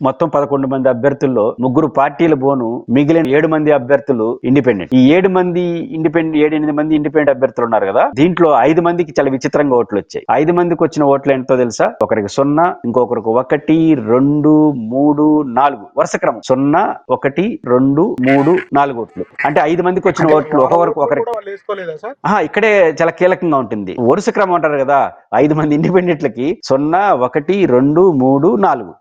మొత్తం 11 మంది అభ్యర్థుల్లో 3 పార్టీల బోను, మిగిలిన 7 మంది అభ్యర్థులు ఇండిపెండెంట్. ఈ 7 మంది ఇండిపెండెంట్ 7-8 మంది ఇండిపెండెంట్ అభ్యర్థులు ఉన్నారు కదా, దీంట్లో 5 మందికి చాలా విచిత్రంగా ఓట్లు వచ్చాయి. 5 మందికి వచ్చిన ఓట్లు ఏంటో తెలుసా? ఒకరికి 0, ఇంకొకరికి 1, 2, 3, 4 వరుస క్రమం 0, 1, 2, 3, 4 ఓట్లు. అంటే 5 మందికి వచ్చిన ఓట్లు ఒకరికి ఇక్కడే చాలా కీలకంగా ఉంటుంది. వరుస క్రమం అంటారు కదా, 5 మంది ఇండిపెండెంట్లకి 0, 1, 2, 3, 4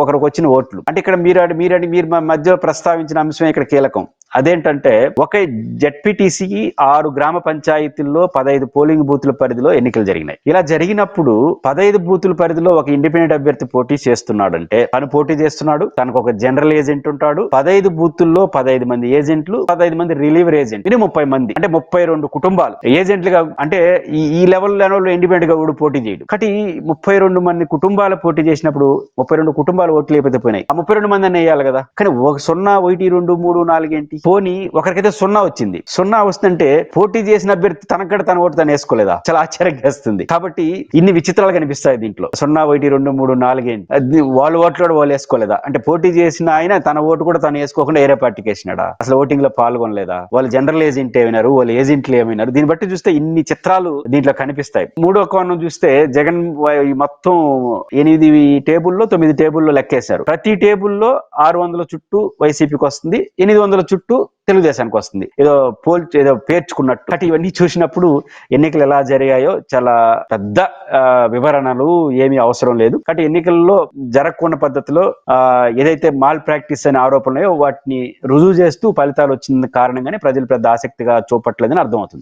ఒకరికి వచ్చిన ఓట్లు. అంటే ఇక్కడ మీరు మధ్యలో ప్రస్తావించిన అంశమే ఇక్కడ కీలకం. అదేంటంటే ఒక జెడ్పీటీసీకి 6 గ్రామ పంచాయతీల్లో 15 పోలింగ్ బూతుల పరిధిలో ఎన్నికలు జరిగినాయి. ఇలా జరిగినప్పుడు 15 బూతుల పరిధిలో ఒక ఇండిపెండెంట్ అభ్యర్థి పోటీ చేస్తున్నాడంటే తను పోటీ చేస్తున్నాడు, తనకు ఒక జనరల్ ఏజెంట్ ఉంటాడు, 15 బూతుల్లో 15 మంది ఏజెంట్లు, 15 మంది రిలీవర్ ఏజెంట్, ఇది 30 మంది, అంటే 32 కుటుంబాలు ఏజెంట్లుగా. అంటే ఈ లెవెల్లో ఇండిపెండెంట్ గా కూడా పోటీ చేయడు. కాబట్టి 32 మంది కుటుంబాలు పోటీ చేసినప్పుడు 32 కుటుంబాలు ఓట్లు లేకపోతే పోయినాయి. ఆ 32 మంది అని వేయాలి కదా. కానీ 0, 1, 2, 3, 4 ఏంటి? పోనీ ఒకరికైతే 0 వచ్చింది. 0 వస్తుంటే పోటీ చేసిన అభ్యర్థి తనకడ తన ఓటు తను వేసుకోలేదా? చాలా ఆశ్చర్యంగా వేస్తుంది. కాబట్టి ఇన్ని విచిత్రాలు కనిపిస్తాయి దీంట్లో. 0, 1, 2, 3, 4 ఏంటి? వాళ్ళు ఓట్లు కూడా వాళ్ళు వేసుకోలేదా? అంటే పోటీ చేసిన ఆయన తన ఓటు కూడా తను వేసుకోకుండా వేరే పార్టీకి వేసినాడా? అసలు ఓటింగ్ లో పాల్గొనలేదా? వాళ్ళు జనరల్ ఏజెంట్ ఏమైనారు, వాళ్ళు ఏజెంట్లు ఏమైనారు? దీన్ని బట్టి చూస్తే ఇన్ని చిత్రాలు దీంట్లో కనిపిస్తాయి. మూడో కోణం చూస్తే జగన్ మొత్తం 8 టేబుల్లో 9 టేబుల్లో లెక్కేశారు. ప్రతి టేబుల్లో 600 చుట్టూ వైసీపీకి వస్తుంది, 800 చుట్టూ తెలుగుదేశానికి వస్తుంది. ఏదో పేర్చుకున్నట్టు. కాబట్టి ఇవన్నీ చూసినప్పుడు ఎన్నికలు ఎలా జరిగాయో చాలా పెద్ద వివరణలు ఏమీ అవసరం లేదు. కాబట్టి ఎన్నికల్లో జరగకుండా పద్ధతిలో ఏదైతే మాల్ ప్రాక్టీస్ అనే ఆరోపణలు వాటిని రుజువు చేస్తూ ఫలితాలు వచ్చిన కారణంగానే ప్రజలు పెద్ద ఆసక్తిగా చూపట్లేదని అర్థమవుతుంది.